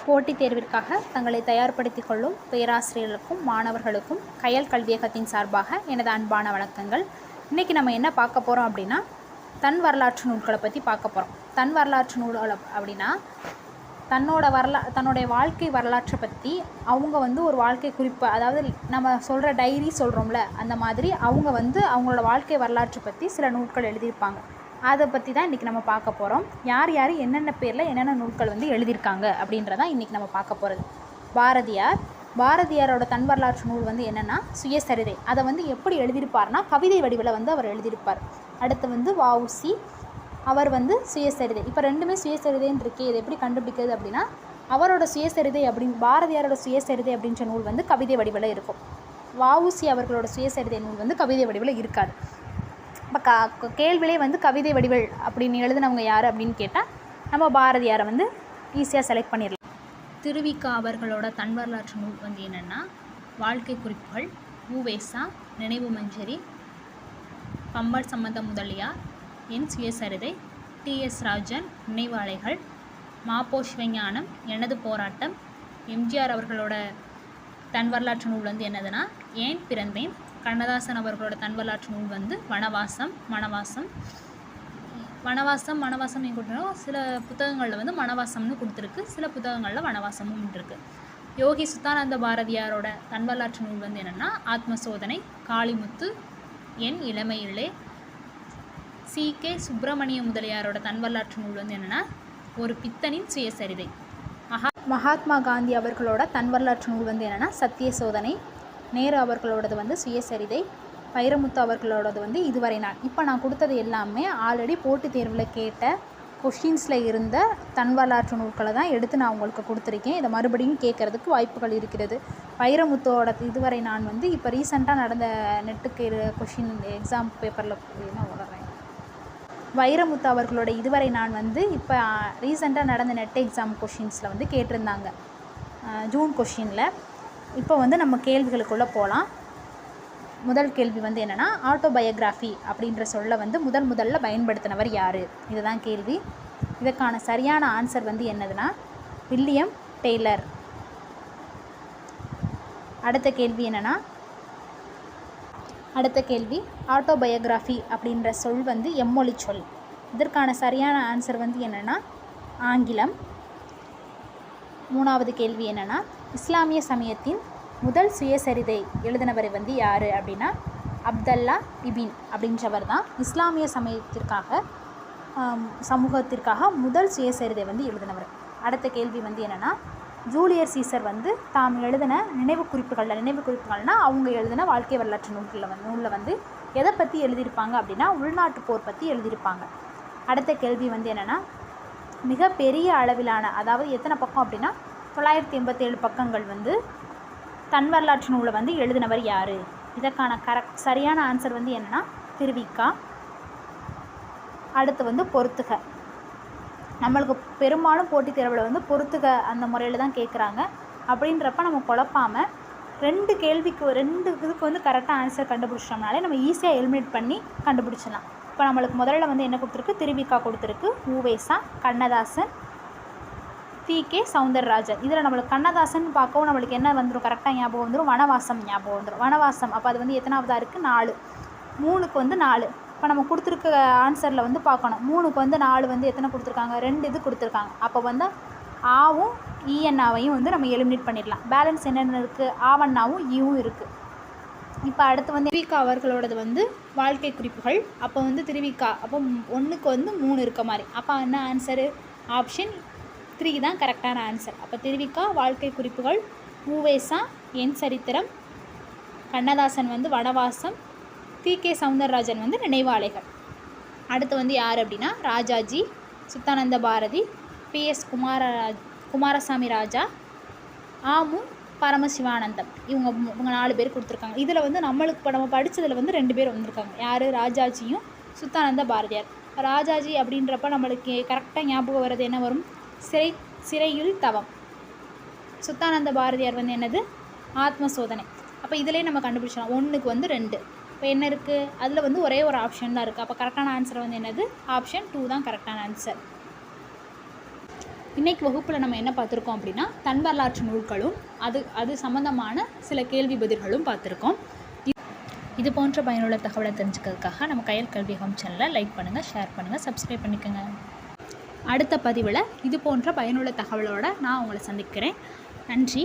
போட்டித் தேர்விற்காக தங்களை தயார்படுத்திக் கொள்ளும் பேராசிரியர்களுக்கும் மாணவர்களுக்கும் கயல் கல்வியகத்தின் சார்பாக எனது அன்பான வணக்கங்கள். இன்றைக்கி நம்ம என்ன பார்க்க போகிறோம் அப்படின்னா, தன் வரலாற்று நூல்களை பற்றி பார்க்க போகிறோம். தன் வரலாற்று நூல்கள் அப்படின்னா, தன்னுடைய வாழ்க்கை வரலாற்றை பற்றி அவங்க ஒரு வாழ்க்கை குறிப்பு, அதாவது நம்ம சொல்கிற டைரி சொல்கிறோம்ல, அந்த மாதிரி அவங்க அவங்களோட வாழ்க்கை வரலாற்றை பற்றி சில நூல்கள் எழுதியிருப்பாங்க. அதை பற்றி தான் இன்றைக்கி நம்ம பார்க்க போகிறோம். யார் யார் என்னென்ன பேரில் என்னென்ன நூல்கள் எழுதியிருக்காங்க அப்படின்றதான் இன்றைக்கி நம்ம பார்க்க போகிறது. பாரதியாரோட தன் வரலாற்று நூல் என்னென்னா சுயசரிதை. அதை எப்படி எழுதியிருப்பார்னா கவிதை வடிவில் அவர் எழுதியிருப்பார். அடுத்து வஉசி, அவர் சுயசரிதை. இப்போ ரெண்டுமே சுயசரிதைன்னு இருக்கே, இதை எப்படி கண்டுபிடிக்கிறது அப்படின்னா, அவரோட சுயசரிதை பாரதியாரோட சுயசரிதை அப்படின்ற நூல் கவிதை வடிவில் இருக்கும். வஉசி அவர்களோட சுயசரிதை நூல் கவிதை வடிவில் இருக்காது. இப்போ கேள்வியிலே கவிதை வடிவல் அப்படின்னு எழுதினவங்க யார் அப்படின்னு கேட்டால் நம்ம பாரதியாரை ஈஸியாக செலக்ட் பண்ணிடலாம். திருவிக அவர்களோட தன் வரலாற்று நூல் என்னென்னா வாழ்க்கை குறிப்புகள், உவேசா, நினைவு மஞ்சரி, பம்பர் சம்பந்த முதலியார், என் சுயசரிதை, டி.எஸ். ராஜன், நினைவு அலைகள், மாப்போ சிவஞானம், எனது போராட்டம். எம்ஜிஆர் அவர்களோட தன் வரலாற்று நூல் என்னதுன்னா ஏன் பிறந்தேன். கண்ணதாசன் அவர்களோட தன் வரலாற்று நூல் வனவாசம். சில புத்தகங்களில் வனவாசம்னு கொடுத்துருக்கு, சில புத்தகங்களில் வனவாசமும் இருக்குது. யோகி சுத்தானந்த பாரதியாரோட தன் வரலாற்று நூல் என்னென்னா ஆத்மசோதனை. காளிமுத்து, என் இளமையிலே. சி.கே. சுப்பிரமணிய முதலியாரோட தன் வரலாற்று நூல் என்னென்னா ஒரு பித்தனின் சுயசரிதை. மகாத்மா காந்தி அவர்களோட தன் வரலாற்று நூல் என்னென்னா சத்திய சோதனை. நேரு அவர்களோடது சுயசரிதை. வைரமுத்து அவர்களோடது இதுவரை நான். இப்போ நான் கொடுத்தது எல்லாமே ஆல்ரெடி போட்டித் தேர்வில் கேட்ட கொஷின்ஸில் இருந்த தன் வரலாற்று நூல்களை தான் எடுத்து நான் உங்களுக்கு கொடுத்துருக்கேன். இதை மறுபடியும் கேட்குறதுக்கு வாய்ப்புகள் இருக்கிறது. வைரமுத்தோட இதுவரை நான் இப்போ ரீசெண்டாக நடந்த நெட்டுக்கு கொஷின் எக்ஸாம் பேப்பரில் என்ன உணர்றேன். வைரமுத்து அவர்களோட இதுவரை நான் இப்போ ரீசெண்டாக நடந்த நெட் எக்ஸாம் கொஷின்ஸில் கேட்டிருந்தாங்க, ஜூன் கொஷினில். இப்போ நம்ம கேள்விகளுக்குள்ளே போகலாம். முதல் கேள்வி என்னென்னா ஆட்டோபயோகிராஃபி அப்படின்ற சொல்ல முதல்ல பயன்படுத்தினவர் யார், இதுதான் கேள்வி. இதற்கான சரியான ஆன்சர் என்னதுன்னா வில்லியம் டெய்லர். அடுத்த கேள்வி ஆட்டோபயோகிராஃபி அப்படின்ற சொல் எம்மொழி சொல். இதற்கான சரியான ஆன்சர் என்னென்னா ஆங்கிலம். மூணாவது கேள்வி என்னென்னா இஸ்லாமிய சமயத்தின் முதல் சுயசரிதை எழுதினவர் யார் அப்படின்னா அப்தல்லா இபின் அப்படின்றவர் தான் இஸ்லாமிய சமூகத்திற்காக முதல் சுயசரிதை எழுதினவர். அடுத்த கேள்வி என்னென்னா ஜூலியஸ் சீசர் தாம் எழுதின நினைவு குறிப்புகள்னால் அவங்க எழுதின வாழ்க்கை வரலாற்று நூலில் எதை பற்றி எழுதியிருப்பாங்க அப்படின்னா உள்நாட்டு போர் பற்றி எழுதியிருப்பாங்க. அடுத்த கேள்வி என்னென்னா மிகப்பெரிய அளவிலான, அதாவது எத்தனை பக்கம் அப்படின்னா 987 பக்கங்கள் தன் வரலாற்று நூலை எழுதினவர் யார். இதற்கான சரியான ஆன்சர் என்னென்னா திருவிக்கா. அடுத்து பொறுத்துக. நம்மளுக்கு பெரும்பாலும் போட்டித் தேர்வில் பொறுத்துக அந்த முறையில் தான் கேட்குறாங்க. அப்படின்றப்ப நம்ம குழப்பாமல் ரெண்டு இதுக்கு கரெக்டாக ஆன்சர் கண்டுபிடிச்சோம்னாலே நம்ம ஈஸியாக எலிமினேட் பண்ணி கண்டுபிடிச்சிடலாம். இப்போ நம்மளுக்கு முதல்ல என்ன கொடுத்துருக்கு, திருவிக்கா கொடுத்துருக்கு, உவேசா, கண்ணதாசன், டி.கே. சௌந்தரராஜன். இதில் நம்மளுக்கு கண்ணதாசன் பார்க்கவும் நம்மளுக்கு என்ன கரெக்டாக ஞாபகம் வந்துடும், வனவாசம் ஞாபகம் வந்துடும். வனவாசம் அப்போ அது எத்தனாவதாக இருக்குது, 4. 3க்கு 4. இப்போ நம்ம கொடுத்துருக்க ஆன்சரில் பார்க்கணும். 3க்கு 4 எத்தனை கொடுத்துருக்காங்க, 2 இது கொடுத்துருக்காங்க. அப்போ ஆவும் ஈஎன்னாவையும் நம்ம எலிமினேட் பண்ணிடலாம். பேலன்ஸ் என்னென்ன இருக்குது, ஆவண்ணாவும் ஈவும் இருக்குது. இப்போ அடுத்து திருவிக்கா அவர்களோடது வாழ்க்கை குறிப்புகள். அப்போ திருவிக்கா அப்போ 1க்கு 3 இருக்க மாதிரி. அப்போ என்ன ஆன்சரு, ஆப்ஷன் 3 தான் கரெக்டான ஆன்சர். அப்போ திருவிக்கா வாழ்க்கை குறிப்புகள், உவேசா என் சரித்திரம், கண்ணதாசன் வனவாசம், டி.கே. சௌந்தரராஜன் நினைவாலைகள். அடுத்து யார் அப்படின்னா ராஜாஜி, சுத்தானந்த பாரதி, பி.எஸ். குமாரசாமி ராஜா, ஆமு பரமசிவானந்தம். இவங்க 4 பேர் கொடுத்துருக்காங்க. இதில் நம்மளுக்கு இப்போ நம்ம படித்ததில் 2 பேர் வந்திருக்காங்க. யார், ராஜாஜியும் சுத்தானந்த பாரதியார். ராஜாஜி அப்படின்றப்ப நம்மளுக்கு கரெக்டாக ஞாபகம் வர்றது என்ன வரும், சிறையில் தவம். சுத்தானந்த பாரதியார் என்னது, ஆத்மசோதனை. அப்போ இதிலே நம்ம கண்டுபிடிச்சோம். 1க்கு 2. இப்போ என்ன இருக்குது, அதில் ஒரே ஒரு ஆப்ஷன் தான் இருக்குது. அப்போ கரெக்டான ஆன்சர் என்னது, ஆப்ஷன் 2 தான் கரெக்டான ஆன்சர். இன்றைக்கி வகுப்பில் நம்ம என்ன பார்த்துருக்கோம் அப்படின்னா தன் வரலாற்று நூல்களும் அது சம்மந்தமான சில கேள்வி பதில்களும் பார்த்துருக்கோம். இது போன்ற பயனுள்ள தகவலை தெரிஞ்சுக்கிறதுக்காக நம்ம கயல் கல்வியகம் சேனலை லைக் பண்ணுங்கள், ஷேர் பண்ணுங்கள், சப்ஸ்கிரைப் பண்ணிக்கோங்க. அடுத்த பதிவில் இது போன்ற பயனுள்ள தகவலோடு நான் உங்களை சந்திக்கிறேன். நன்றி.